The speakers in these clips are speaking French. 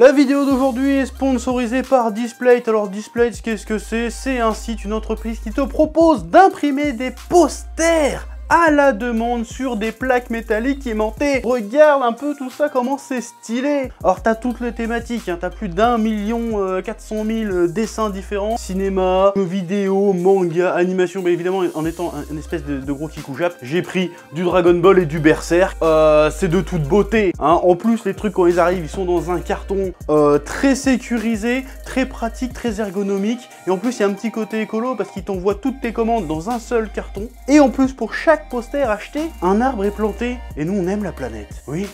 La vidéo d'aujourd'hui est sponsorisée par Displate. Alors Displate, qu'est-ce que c'est? C'est un site, une entreprise qui te propose d'imprimer des posters à la demande sur des plaques métalliques aimantées. Regarde un peu tout ça, comment c'est stylé. Alors t'as toutes les thématiques, hein. T'as plus d'1 400 000 dessins différents. Cinéma, jeux vidéo, manga, animation. Mais évidemment, en étant une espèce de gros kikou-jap, j'ai pris du Dragon Ball et du Berserk. C'est de toute beauté, hein. En plus, les trucs quand ils arrivent, ils sont dans un carton très sécurisé, très pratique, très ergonomique. Et en plus, il y a un petit côté écolo parce qu'ils t'envoient toutes tes commandes dans un seul carton. Et en plus, pour chaque poster acheté, un arbre est planté. Et nous, on aime la planète. Oui.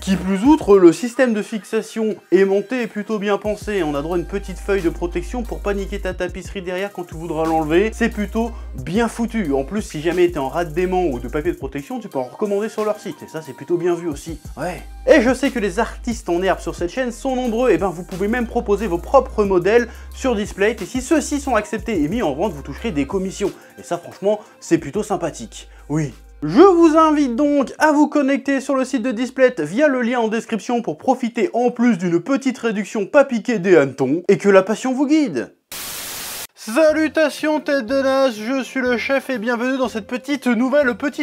Qui plus outre, le système de fixation aimanté est plutôt bien pensé. On a droit à une petite feuille de protection pour pas niquer ta tapisserie derrière quand tu voudras l'enlever. C'est plutôt bien foutu. En plus, si jamais t'es en rate d'aimant ou de papier de protection, tu peux en recommander sur leur site. Et ça, c'est plutôt bien vu aussi. Ouais. Et je sais que les artistes en herbe sur cette chaîne sont nombreux. Et ben, vous pouvez même proposer vos propres modèles sur Displate. Et si ceux-ci sont acceptés et mis en vente, vous toucherez des commissions. Et ça, franchement, c'est plutôt sympathique. Oui. Je vous invite donc à vous connecter sur le site de Displate via le lien en description pour profiter en plus d'une petite réduction pas piquée des hannetons et que la passion vous guide. Salutations tête de naze, je suis le chef et bienvenue dans cette petite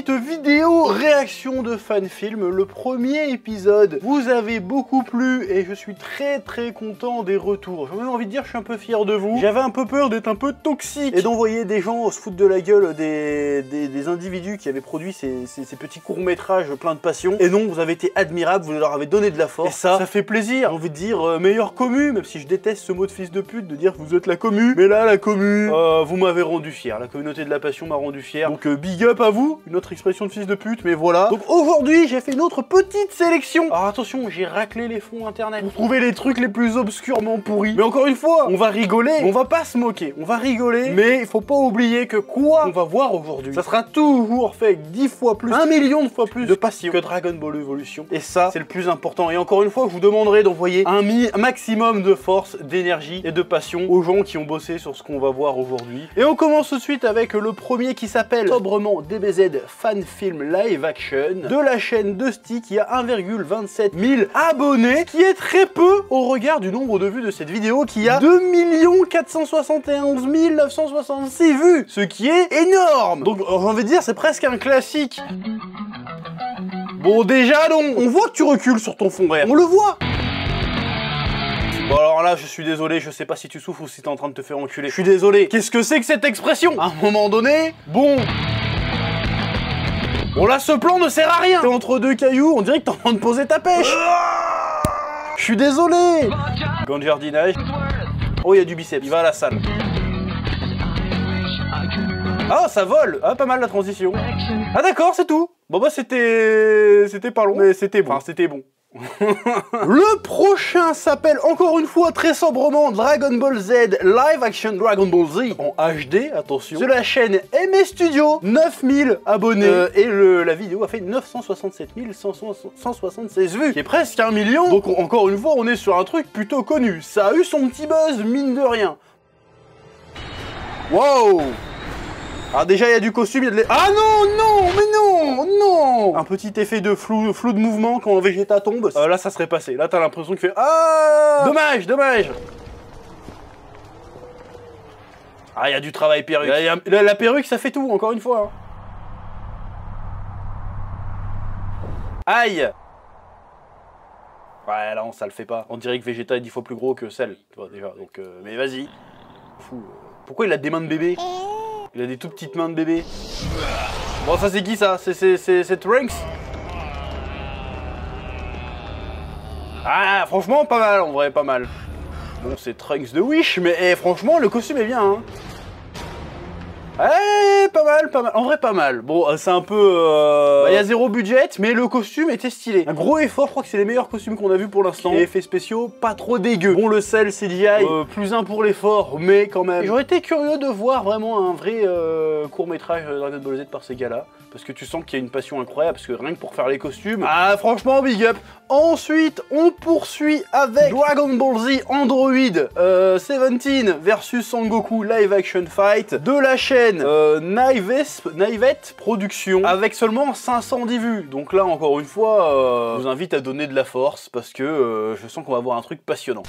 vidéo réaction de fanfilm. Le premier épisode vous avez beaucoup plu et je suis très content des retours. J'ai même envie de dire je suis un peu fier de vous. J'avais un peu peur d'être un peu toxique et d'envoyer des gens se foutre de la gueule des individus qui avaient produit ces petits courts-métrages pleins de passion. Et non, vous avez été admirables, vous leur avez donné de la force. Et ça fait plaisir. J'ai envie de dire meilleure commu, même si je déteste ce mot de fils de pute de dire que vous êtes la commu. Mais là, la commu, vous m'avez rendu fier, la communauté de la passion m'a rendu fier, donc big up à vous, une autre expression de fils de pute, mais voilà. Donc aujourd'hui, j'ai fait une autre petite sélection. Alors attention, j'ai raclé les fonds internet pour trouver les trucs les plus obscurement pourris. Mais encore une fois, on va rigoler, on va pas se moquer, on va rigoler, mais il faut pas oublier que quoi on va voir aujourd'hui, ça sera toujours fait avec 10 fois plus, 1 million de fois plus de passion que Dragon Ball Evolution. Et ça, c'est le plus important. Et encore une fois, je vous demanderai d'envoyer un maximum de force, d'énergie et de passion aux gens qui ont bossé sur ce qu'on va voir aujourd'hui. Et on commence tout de suite avec le premier qui s'appelle sobrement DBZ Fan Film Live Action de la chaîne de Sti qui a 1,27 000 abonnés, qui est très peu au regard du nombre de vues de cette vidéo qui a 2 471 966 vues, ce qui est énorme. Donc j'ai envie de dire c'est presque un classique. Bon déjà non, on voit que tu recules sur ton fond vert, on le voit. Bon alors là, je suis désolé, je sais pas si tu souffres ou si t'es en train de te faire enculer. Je suis désolé. Qu'est-ce que c'est que cette expression? À un moment donné, bon là, ce plan ne sert à rien. T'es entre deux cailloux, on dirait que t'es en train de poser ta pêche. Je suis désolé. Gant de jardinage. Oh, il y a du biceps, il va à la salle. Ah, ça vole. Ah, pas mal la transition. Ah d'accord, c'est tout. Bon bah c'était pas long, mais c'était bon. Enfin, c'était bon. Le prochain s'appelle encore une fois très sobrement Dragon Ball Z Live Action Dragon Ball Z en HD, attention, de la chaîne MS Studio, 9000 abonnés et la vidéo a fait 967 176 vues, qui est presque 1 million, donc encore une fois on est sur un truc plutôt connu, ça a eu son petit buzz mine de rien. Wow. Alors déjà il y a du costume, il y a de ah non, mais non. Un petit effet de flou de mouvement quand Vegeta tombe. Là ça serait passé, là t'as l'impression qu'il fait ah. Dommage. Ah il y a du travail perruque. La perruque ça fait tout, encore une fois. Aïe. Ouais là ça le fait pas. On dirait que Vegeta est 10 fois plus gros que Cell, tu vois déjà. Donc mais vas-y. Fou. Pourquoi il a des mains de bébé? Il a des tout petites mains de bébé. Bon, ça c'est qui ça? C'est Trunks? Ah, franchement, pas mal en vrai, pas mal. Bon, c'est Trunks de Wish, mais franchement, le costume est bien, hein. Pas mal. En vrai, pas mal. Bon, c'est un peu... y a zéro budget, mais le costume était stylé. Un gros effort, je crois que c'est les meilleurs costumes qu'on a vus pour l'instant. Et effets spéciaux, pas trop dégueu. Bon, le sel, CGI, plus un pour l'effort, mais quand même. J'aurais été curieux de voir vraiment un vrai court-métrage Dragon Ball Z par ces gars-là. Parce que tu sens qu'il y a une passion incroyable, parce que rien que pour faire les costumes... Ah, franchement, big up. Ensuite, on poursuit avec Dragon Ball Z Android 17 versus Son Goku Live Action Fight de la chaîne chaîne Naivette Production avec seulement 510 vues. Donc là, encore une fois, je vous invite à donner de la force parce que je sens qu'on va avoir un truc passionnant.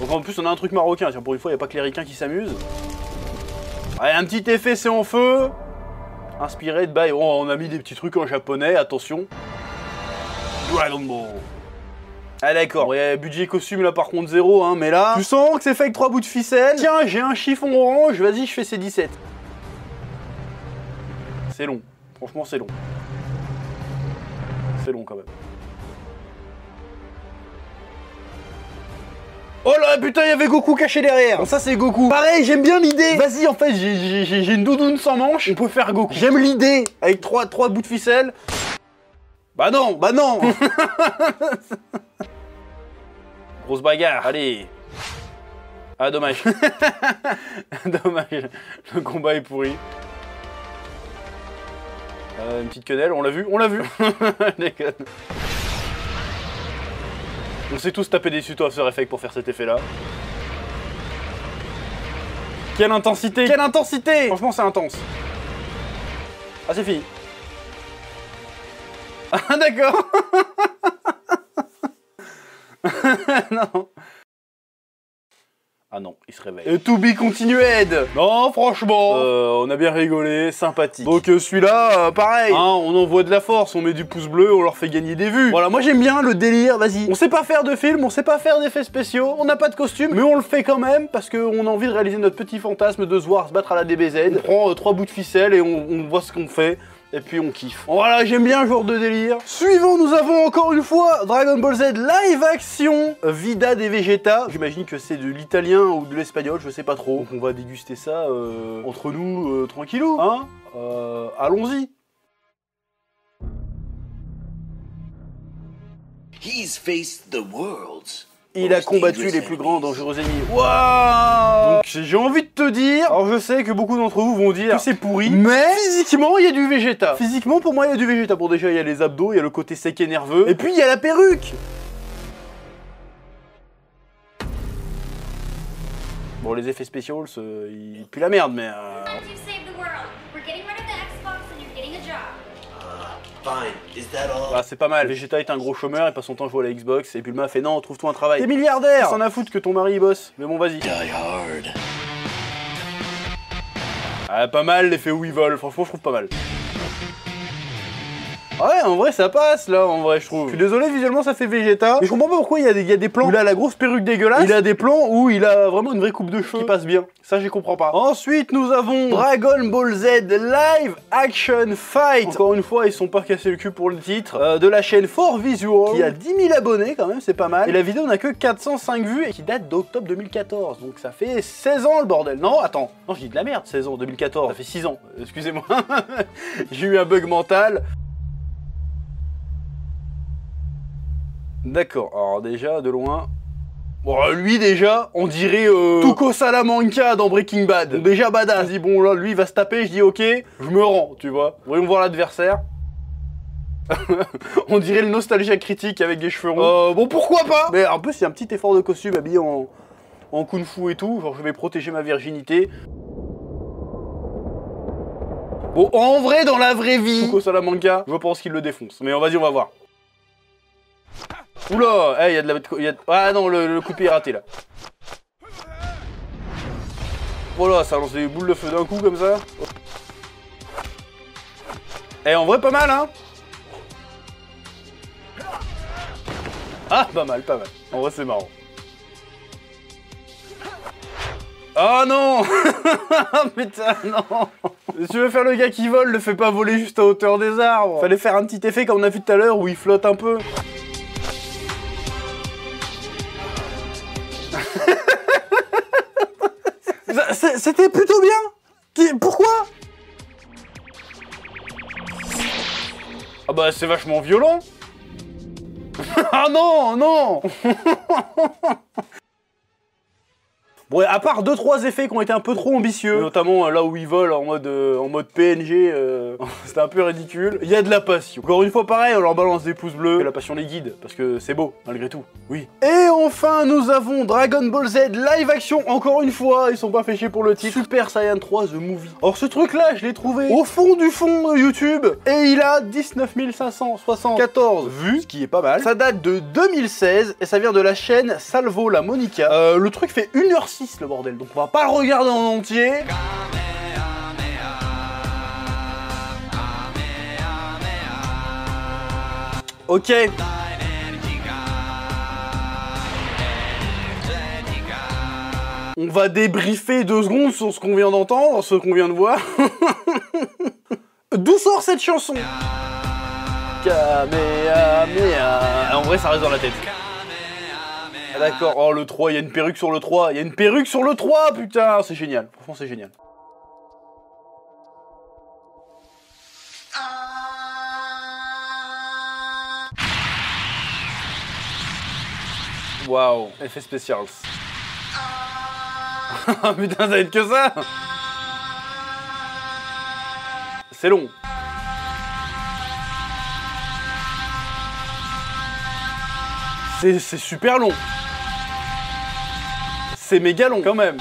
Donc en plus, on a un truc marocain. Tiens, pour une fois, il n'y a pas que les ricains qui s'amusent. Allez, un petit effet, c'est en feu. Inspiré de bail. Oh, on a mis des petits trucs en japonais, attention. Dragon Ball. Ah d'accord, bon, budget costume là par contre 0, hein, mais là, tu sens que c'est fait avec 3 bouts de ficelle. Tiens, j'ai un chiffon orange, vas-y, je fais ces 17. C'est long, franchement c'est long. C'est long quand même. Oh là putain, il y avait Goku caché derrière. Bon, ça c'est Goku. Pareil, j'aime bien l'idée. Vas-y, en fait, j'ai une doudoune sans manche, on peut faire Goku. J'aime l'idée, avec 3 bouts de ficelle. Bah non, bah non. Grosse bagarre, allez. Ah dommage. Dommage, le combat est pourri. Une petite quenelle, on l'a vu, on l'a vu. Déconne. On s'est tous tapé des tutos After Effects pour faire cet effet là. Quelle intensité! Quelle intensité! Franchement c'est intense. Ah c'est fini. Ah d'accord. Non. Ah non, il se réveille. Et to be continued. Non, franchement, on a bien rigolé, sympathique. Donc celui-là, pareil, hein, on envoie de la force, on met du pouce bleu, on leur fait gagner des vues. Voilà, moi j'aime bien le délire, vas-y. On sait pas faire de film, on sait pas faire d'effets spéciaux, on n'a pas de costume, mais on le fait quand même parce qu'on a envie de réaliser notre petit fantasme de se voir se battre à la DBZ. On prend 3 bouts de ficelle et on voit ce qu'on fait. Et puis on kiffe. Voilà, j'aime bien ce genre de délire. Suivant, nous avons encore une fois Dragon Ball Z live action Vida des Vegeta. J'imagine que c'est de l'italien ou de l'espagnol, je sais pas trop. Donc on va déguster ça entre nous, tranquillou, hein. Allons-y. He's faced the world's. Il a combattu les plus grands dangereux ennemis. Waouh! Donc j'ai envie de te dire, alors je sais que beaucoup d'entre vous vont dire que c'est pourri, mais physiquement il y a du Vegeta. Physiquement pour moi il y a du Vegeta. Bon déjà il y a les abdos, il y a le côté sec et nerveux, et puis il y a la perruque. Bon les effets spéciaux, ils puent la merde, mais ah, c'est pas mal. Vegeta est un gros chômeur, il passe son temps à jouer à la Xbox, et Bulma fait non, trouve-toi un travail. T'es milliardaire! S'en a foutre que ton mari il bosse. Mais bon, vas-y. Die hard. Ah, pas mal l'effet où il vole, franchement, je trouve pas mal. Ouais, en vrai, ça passe, là, en vrai, je trouve. Je suis désolé, visuellement, ça fait Vegeta. Mais je comprends pas pourquoi il y a des plans où il a la grosse perruque dégueulasse. Il a des plans où il a vraiment une vraie coupe de cheveux qui passe bien. Ça, je comprends pas. Ensuite, nous avons Dragon Ball Z Live Action Fight. Encore une fois, ils sont pas cassés le cul pour le titre. De la chaîne 4Visual, qui a 10 000 abonnés, quand même, c'est pas mal. Et la vidéo n'a que 405 vues et qui date d'octobre 2014. Donc ça fait 16 ans, le bordel. Non, attends. Non, je dis de la merde, 16 ans, 2014. Ça fait 6 ans. Excusez-moi. J'ai eu un bug mental. D'accord, alors déjà, de loin... Bon, lui déjà, on dirait Tuco Salamanca dans Breaking Bad. Donc déjà badass. Je dis bon là, lui il va se taper, je dis ok, je me rends, tu vois. Voyons voir l'adversaire. On dirait le Nostalgia Critique avec des cheveux ronds. Bon pourquoi pas. Mais en plus il y a un petit effort de costume habillé en kung fu et tout. Genre je vais protéger ma virginité. Bon en vrai dans la vraie vie, Tuco Salamanca, je pense qu'il le défonce. Mais vas-y on va voir. Oula, il y a de la... Ah non, le coup de pied est raté là. Voilà, ça lance des boules de feu d'un coup comme ça. Eh, en vrai, pas mal, hein. Ah, pas mal, pas mal. En vrai, c'est marrant. Oh non. Putain, non. Si tu veux faire le gars qui vole, le fais pas voler juste à hauteur des arbres. Fallait faire un petit effet comme on a vu tout à l'heure où il flotte un peu. C'était plutôt bien. Pourquoi? Ah bah c'est vachement violent. Ah non, non. Bon, à part 2-3 effets qui ont été un peu trop ambitieux, notamment là où ils volent en mode PNG, c'était un peu ridicule. Il y a de la passion. Encore une fois, pareil, on leur balance des pouces bleus, que la passion les guide, parce que c'est beau, malgré tout. Oui. Et enfin, nous avons Dragon Ball Z live action, encore une fois, ils sont pas fait chier pour le titre. Super Saiyan 3 The Movie. Or, ce truc-là, je l'ai trouvé au fond du fond de YouTube, et il a 19 574 vues, ce qui est pas mal. Ça date de 2016, et ça vient de la chaîne Salvo la Monica. Le truc fait 1h06, le bordel, donc on va pas le regarder en entier. Ok. On va débriefer 2 secondes sur ce qu'on vient d'entendre, ce qu'on vient de voir. D'où sort cette chanson? Kamehameha. En vrai, ça reste dans la tête. Ah, d'accord. Oh, le 3, il y a une perruque sur le 3. Il y a une perruque sur le 3, putain. C'est génial. Franchement, c'est génial. Waouh, effet spécial. Putain, ça va être que ça. C'est long. C'est super long. C'est méga long quand même.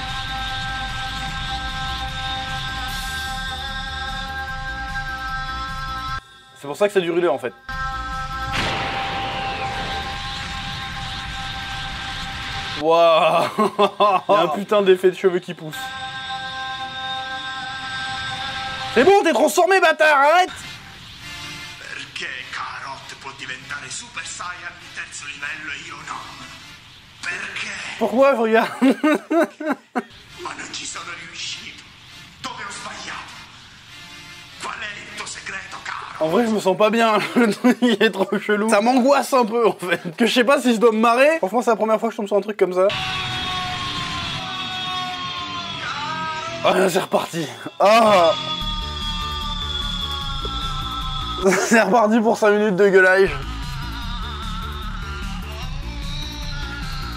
C'est pour ça que ça dure 1 heure en fait. Waouh. Il y a un putain d'effet de cheveux qui pousse. C'est bon, t'es transformé, bâtard, arrête. Perché Carrot può diventare Super Saiyan di terzo livello e io no? Perché? Pourquoi je regarde? Ma non ci sono riuscito. Dove ho sbagliato? Qual è il tuo segreto, Carrot? En vrai, je me sens pas bien. Le truc est trop chelou. Ça m'angoisse un peu, en fait. Que je sais pas si je dois me marrer. Franchement, c'est la première fois que je tombe sur un truc comme ça. Ah, c'est reparti. Ah. C'est reparti pour 5 minutes de gueulage.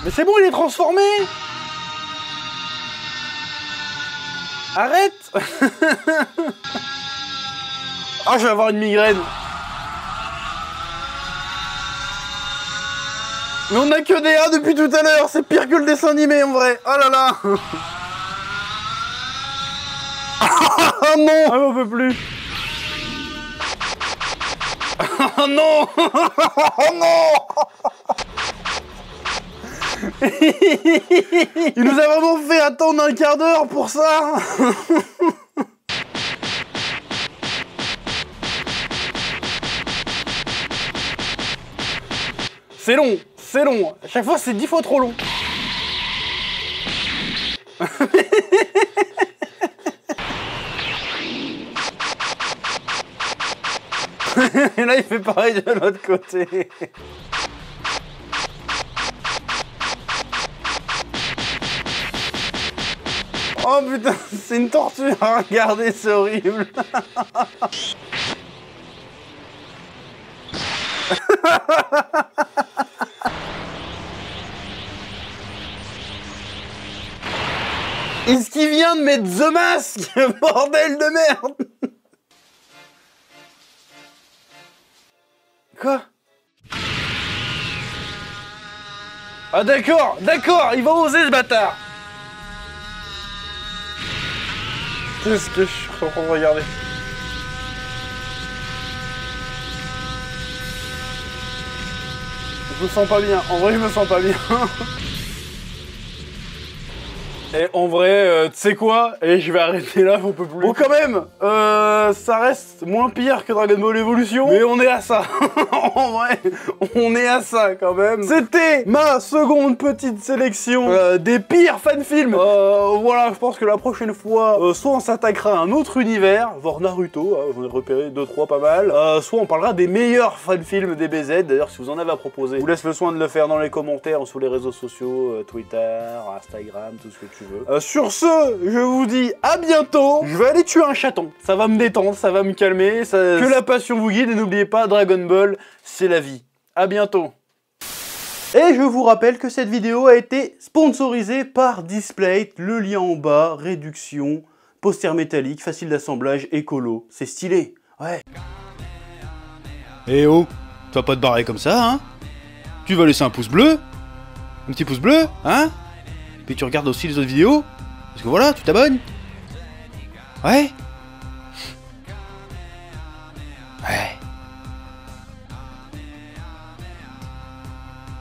Mais c'est bon, il est transformé. Arrête. Ah, je vais avoir une migraine. Mais on a que des A depuis tout à l'heure. C'est pire que le dessin animé, en vrai. Oh là là. Oh non. Ah, on peut plus. Oh non. Oh non. Il nous a vraiment fait attendre 1 quart d'heure pour ça. C'est long, c'est long. À chaque fois, c'est 10 fois trop long. Et là, il fait pareil de l'autre côté. Oh putain, c'est une torture à regarder, c'est horrible. Est-ce qu'il vient de mettre The Mask? Bordel de merde. Quoi? Ah d'accord, d'accord, il va oser ce bâtard. Qu'est-ce que je suis en train de regarder? Je me sens pas bien, en vrai je me sens pas bien. Et en vrai, tu sais quoi? Et je vais arrêter là, on peut plus. Bon quand même, ça reste moins pire que Dragon Ball Evolution, mais on est à ça. En vrai, on est à ça quand même. C'était ma seconde petite sélection des pires fanfilms. Voilà, je pense que la prochaine fois, soit on s'attaquera à un autre univers, voire Naruto, j'en ai repéré 2-3 pas mal, soit on parlera des meilleurs fanfilms des BZ. D'ailleurs, si vous en avez à proposer, je vous laisse le soin de le faire dans les commentaires ou sur les réseaux sociaux, Twitter, Instagram, tout ce que tu veux. Sur ce, je vous dis à bientôt. Je vais aller tuer un chaton. Ça va me détendre, ça va me calmer. Que la passion vous guide et n'oubliez pas, Dragon Ball, c'est la vie. À bientôt. Et je vous rappelle que cette vidéo a été sponsorisée par Displate, le lien en bas, réduction, poster métallique, facile d'assemblage, écolo, c'est stylé, ouais. Eh oh, tu vas pas te barrer comme ça, hein? Tu vas laisser un pouce bleu? Un petit pouce bleu, hein? Puis tu regardes aussi les autres vidéos? Parce que voilà, tu t'abonnes? Ouais?